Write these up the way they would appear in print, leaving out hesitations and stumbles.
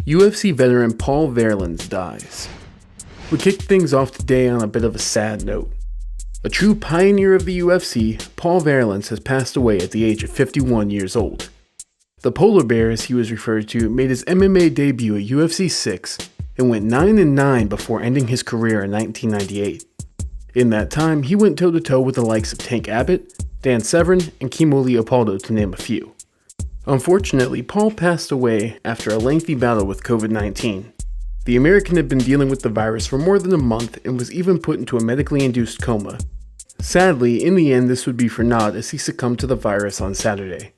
UFC veteran Paul Varelans dies. We kick things off today on a bit of a sad note. A true pioneer of the UFC, Paul Varelans has passed away at the age of 51 years old. The Polar Bear, as he was referred to, made his MMA debut at UFC 6 and went 9-9 before ending his career in 1998. In that time, he went toe-to-toe with the likes of Tank Abbott, Dan Severn, and Kimo Leopoldo, to name a few. Unfortunately, Paul passed away after a lengthy battle with COVID-19. The American had been dealing with the virus for more than a month and was even put into a medically induced coma. Sadly, in the end this would be for naught as he succumbed to the virus on Saturday.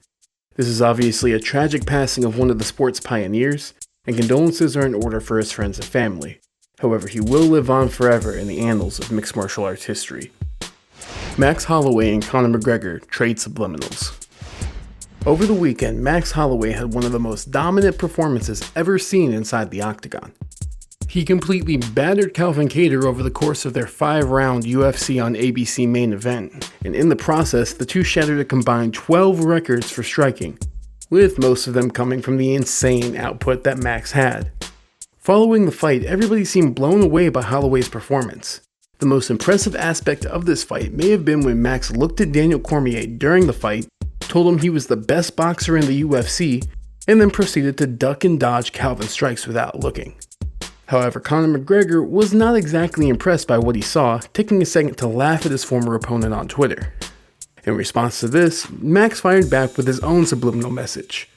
This is obviously a tragic passing of one of the sport's pioneers, and condolences are in order for his friends and family. However, he will live on forever in the annals of mixed martial arts history. Max Holloway and Conor McGregor trade Subliminals. Over the weekend, Max Holloway had one of the most dominant performances ever seen inside the octagon. He completely battered Calvin Kattar over the course of their 5-round UFC on ABC main event, and in the process, the two shattered a combined 12 records for striking, with most of them coming from the insane output that Max had. Following the fight, everybody seemed blown away by Holloway's performance. The most impressive aspect of this fight may have been when Max looked at Daniel Cormier during the fight, told him he was the best boxer in the UFC, and then proceeded to duck and dodge Calvin's strikes without looking. However, Conor McGregor was not exactly impressed by what he saw, taking a second to laugh at his former opponent on Twitter. In response to this, Max fired back with his own subliminal message.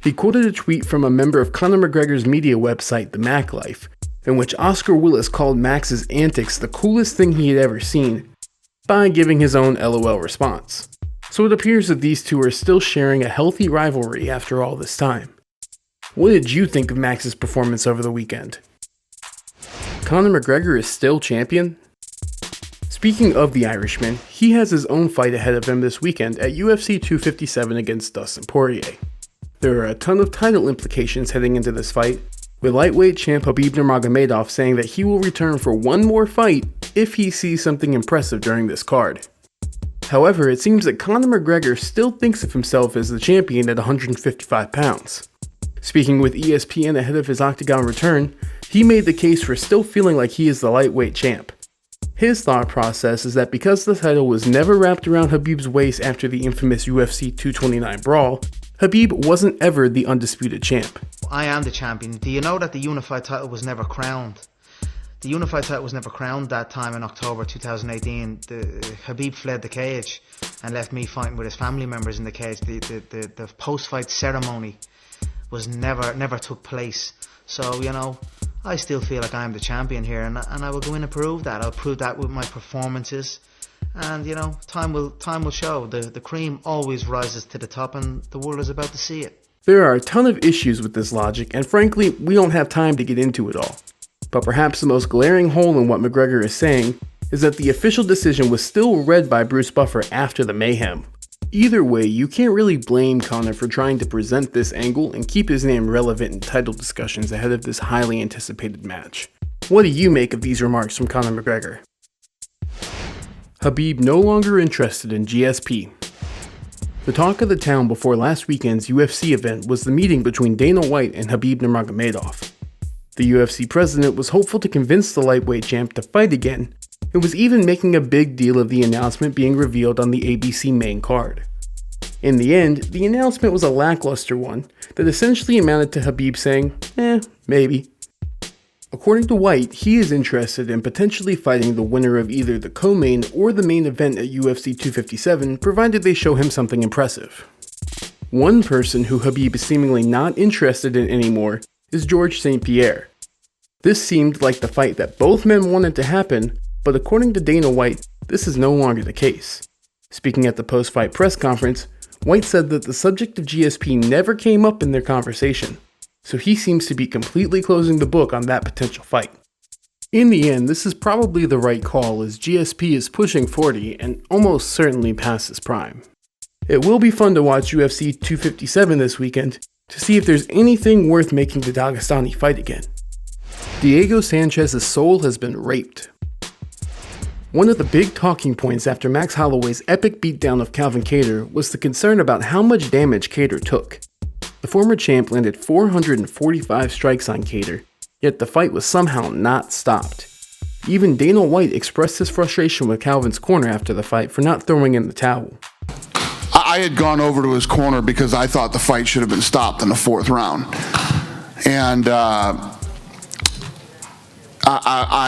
He quoted a tweet from a member of Conor McGregor's media website, The Mac Life, in which Oscar Willis called Max's antics the coolest thing he had ever seen, by giving his own LOL response. So it appears that these two are still sharing a healthy rivalry after all this time. What did you think of Max's performance over the weekend? Conor McGregor is still champion? Speaking of the Irishman, he has his own fight ahead of him this weekend at UFC 257 against Dustin Poirier. There are a ton of title implications heading into this fight, with lightweight champ Khabib Nurmagomedov saying that he will return for one more fight if he sees something impressive during this card. However, it seems that Conor McGregor still thinks of himself as the champion at 155 pounds. Speaking with ESPN ahead of his octagon return, he made the case for still feeling like he is the lightweight champ. His thought process is that because the title was never wrapped around Khabib's waist after the infamous UFC 229 brawl, Khabib wasn't ever the undisputed champ. I am the champion. Do you know that the unified title was never crowned? The unified title was never crowned that time in October 2018. Khabib fled the cage and left me fighting with his family members in the cage. The post-fight ceremony was never took place. So, you know, I still feel like I am the champion here, and I will go in and prove that. I'll prove that with my performances, and you know, time will show. The cream always rises to the top, and the world is about to see it. There are a ton of issues with this logic, and frankly, we don't have time to get into it all. But perhaps the most glaring hole in what McGregor is saying is that the official decision was still read by Bruce Buffer after the mayhem. Either way, you can't really blame Conor for trying to present this angle and keep his name relevant in title discussions ahead of this highly anticipated match. What do you make of these remarks from Conor McGregor? Khabib no longer interested in GSP. The talk of the town before last weekend's UFC event was the meeting between Dana White and Khabib Nurmagomedov. The UFC president was hopeful to convince the lightweight champ to fight again, and was even making a big deal of the announcement being revealed on the ABC main card. In the end, the announcement was a lackluster one that essentially amounted to Khabib saying, maybe. According to White, he is interested in potentially fighting the winner of either the co-main or the main event at UFC 257, provided they show him something impressive. One person who Khabib is seemingly not interested in anymore is George St. Pierre. This seemed like the fight that both men wanted to happen, but according to Dana White, this is no longer the case. Speaking at the post-fight press conference, White said that the subject of GSP never came up in their conversation, so he seems to be completely closing the book on that potential fight. In the end, this is probably the right call as GSP is pushing 40 and almost certainly past his prime. It will be fun to watch UFC 257 this weekend to see if there's anything worth making the Dagestani fight again. Diego Sanchez's soul has been raped. One of the big talking points after Max Holloway's epic beatdown of Calvin Kattar was the concern about how much damage Kattar took. The former champ landed 445 strikes on Kattar, yet the fight was somehow not stopped. Even Dana White expressed his frustration with Calvin's corner after the fight for not throwing in the towel. I had gone over to his corner because I thought the fight should have been stopped in the 4th round. And I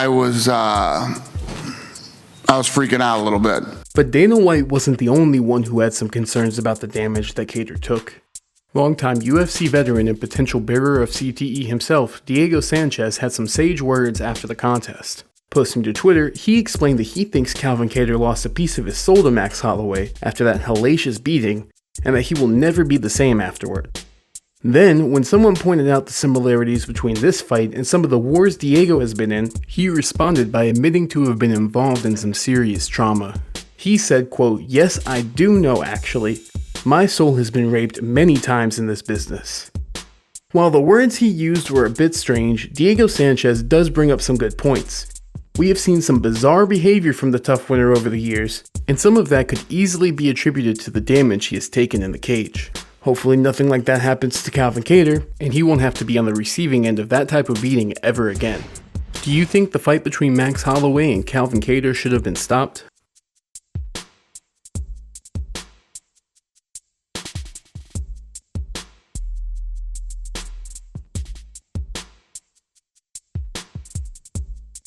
was freaking out a little bit. But Dana White wasn't the only one who had some concerns about the damage that Kattar took. Longtime UFC veteran and potential bearer of CTE himself, Diego Sanchez had some sage words after the contest. Posting to Twitter, he explained that he thinks Calvin Kattar lost a piece of his soul to Max Holloway after that hellacious beating, and that he will never be the same afterward. Then, when someone pointed out the similarities between this fight and some of the wars Diego has been in, he responded by admitting to have been involved in some serious trauma. He said, quote, "Yes, I do know actually. My soul has been raped many times in this business." While the words he used were a bit strange, Diego Sanchez does bring up some good points. We have seen some bizarre behavior from the tough winner over the years, and some of that could easily be attributed to the damage he has taken in the cage. Hopefully nothing like that happens to Calvin Kattar, and he won't have to be on the receiving end of that type of beating ever again. Do you think the fight between Max Holloway and Calvin Kattar should have been stopped?